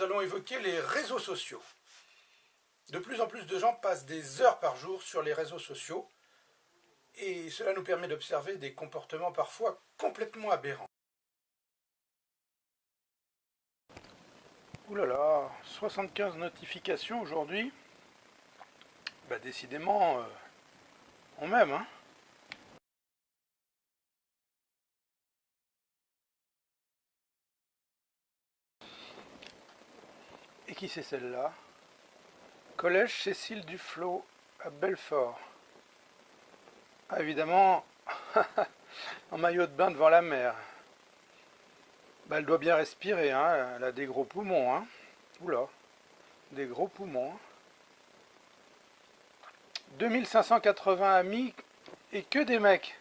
allons évoquer les réseaux sociaux. De plus en plus de gens passent des heures par jour sur les réseaux sociaux et cela nous permet d'observer des comportements parfois complètement aberrants. Ouh là là, 75 notifications aujourd'hui. Bah décidément, on m'aime, hein. Et qui c'est celle-là? Collège Cécile Duflot à Belfort. Ah, évidemment, en maillot de bain devant la mer. Bah, elle doit bien respirer, hein. Elle a des gros poumons, hein. Oula, des gros poumons. 2580 amis et que des mecs.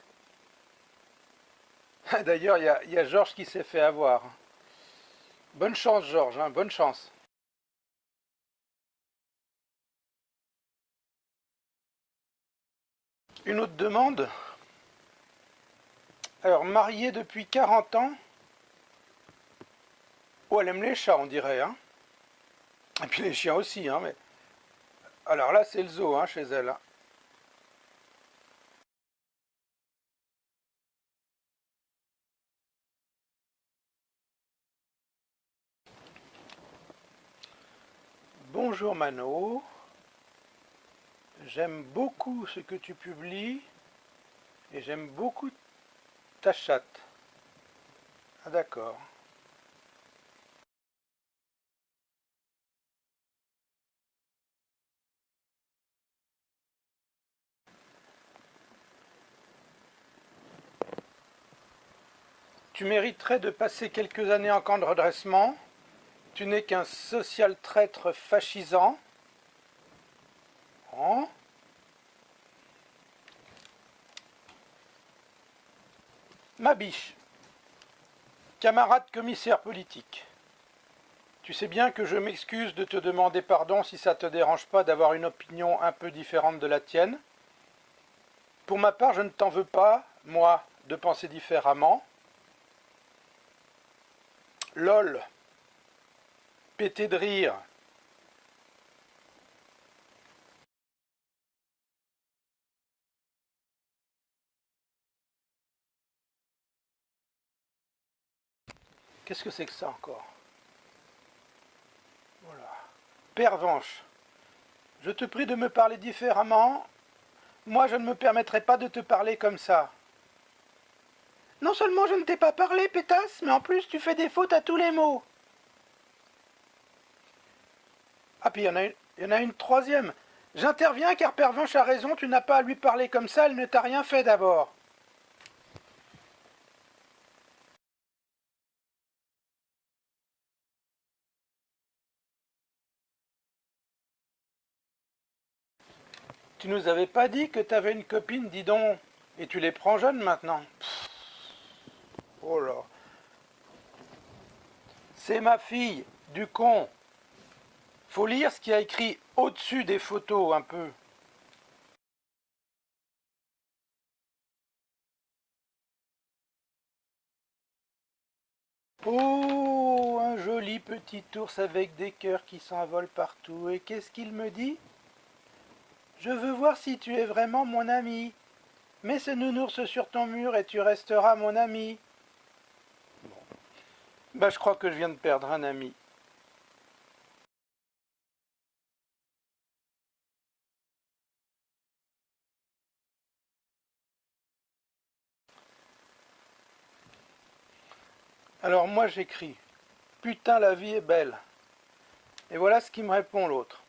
D'ailleurs, il y a Georges qui s'est fait avoir. Bonne chance, Georges, hein, bonne chance. Une autre demande. Alors, mariée depuis 40 ans. Oh, elle aime les chats, on dirait, hein. Et puis les chiens aussi, hein, mais... Alors là, c'est le zoo, hein, chez elle. Hein. Bonjour Mano. J'aime beaucoup ce que tu publies et j'aime beaucoup ta chatte. Ah d'accord. Tu mériterais de passer quelques années en camp de redressement. Tu n'es qu'un social traître fascisant. Hein? Ma biche, camarade commissaire politique, tu sais bien que je m'excuse de te demander pardon si ça te dérange pas d'avoir une opinion un peu différente de la tienne. Pour ma part, je ne t'en veux pas, moi, de penser différemment. LOL, pété de rire. Qu'est-ce que c'est que ça encore? Voilà. Pervenche, je te prie de me parler différemment. Moi, je ne me permettrai pas de te parler comme ça. Non seulement je ne t'ai pas parlé, pétasse, mais en plus tu fais des fautes à tous les mots. Ah, puis il y en a une troisième. J'interviens car Pervenche a raison, tu n'as pas à lui parler comme ça, elle ne t'a rien fait d'abord. Tu nous avais pas dit que t'avais une copine, dis donc. Et tu les prends jeunes maintenant. Pff, oh là. C'est ma fille, du con. Faut lire ce qu'il y a écrit au-dessus des photos un peu. Oh, un joli petit ours avec des cœurs qui s'envolent partout. Et qu'est-ce qu'il me dit? Je veux voir si tu es vraiment mon ami. Mets ce nounours sur ton mur et tu resteras mon ami. Bon. Bah, je crois que je viens de perdre un ami. Alors moi j'écris, putain la vie est belle. Et voilà ce qui me répond l'autre.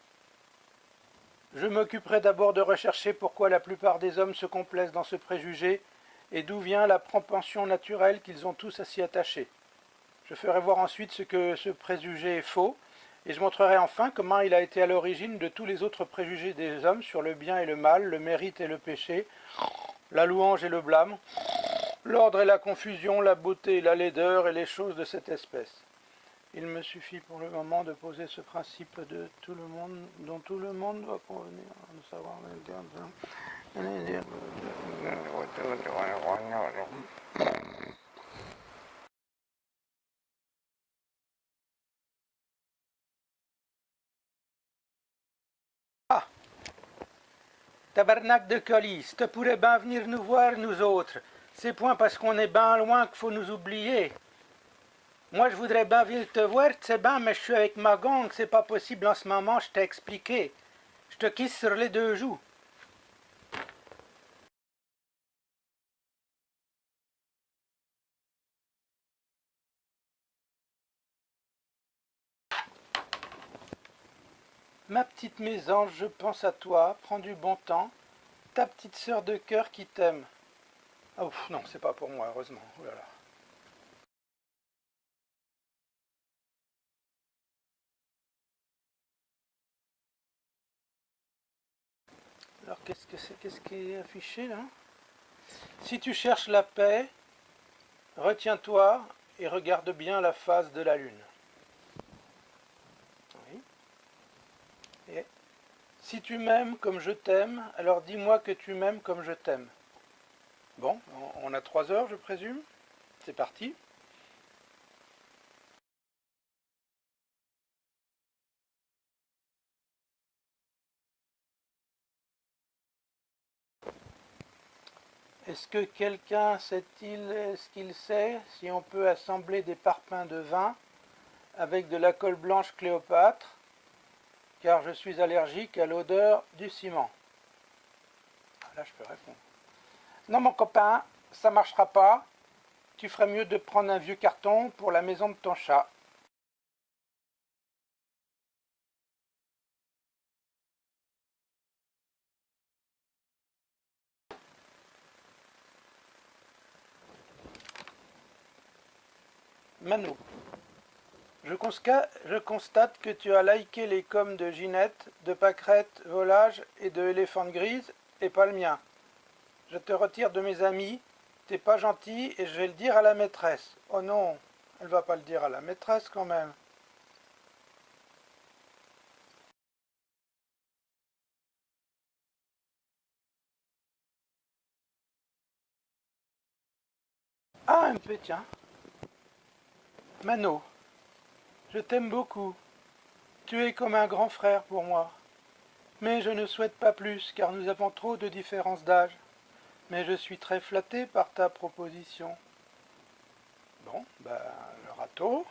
Je m'occuperai d'abord de rechercher pourquoi la plupart des hommes se complaisent dans ce préjugé et d'où vient la propension naturelle qu'ils ont tous à s'y attacher. Je ferai voir ensuite ce que ce préjugé est faux et je montrerai enfin comment il a été à l'origine de tous les autres préjugés des hommes sur le bien et le mal, le mérite et le péché, la louange et le blâme, l'ordre et la confusion, la beauté et la laideur et les choses de cette espèce. Il me suffit pour le moment de poser ce principe de tout le monde, dont tout le monde doit convenir, de savoir Tabarnak de colis, te pourrais ben venir nous voir, nous autres. C'est point parce qu'on est ben loin qu'il faut nous oublier. Moi, je voudrais bien venir te voir, c'est ben, mais je suis avec ma gang, c'est pas possible en ce moment, je t'ai expliqué. Je te kiss sur les deux joues. Ma petite mésange, je pense à toi, prends du bon temps. Ta petite sœur de cœur qui t'aime. Ah ouf, non, c'est pas pour moi, heureusement. Oh là là. Alors qu'est-ce que c'est? Qu'est-ce qui est affiché là? Si tu cherches la paix, retiens-toi et regarde bien la phase de la lune. Oui. Et si tu m'aimes comme je t'aime, alors dis-moi que tu m'aimes comme je t'aime. Bon, on a 3 heures, je présume. C'est parti. Est-ce que quelqu'un sait-il, est-ce qu'il sait si on peut assembler des parpaings de vin avec de la colle blanche Cléopâtre, car je suis allergique à l'odeur du ciment? Ah, là, je peux répondre. Non, mon copain, ça marchera pas. Tu ferais mieux de prendre un vieux carton pour la maison de ton chat. Mano, je constate que tu as liké les coms de Ginette, de Pâquerette, Volage et de Éléphante Grise, et pas le mien. Je te retire de mes amis, t'es pas gentil et je vais le dire à la maîtresse. Oh non, elle va pas le dire à la maîtresse quand même. Ah, MP, tiens. Mano, je t'aime beaucoup. Tu es comme un grand frère pour moi. Mais je ne souhaite pas plus, car nous avons trop de différence d'âge. Mais je suis très flatté par ta proposition. Bon, bah, le râteau.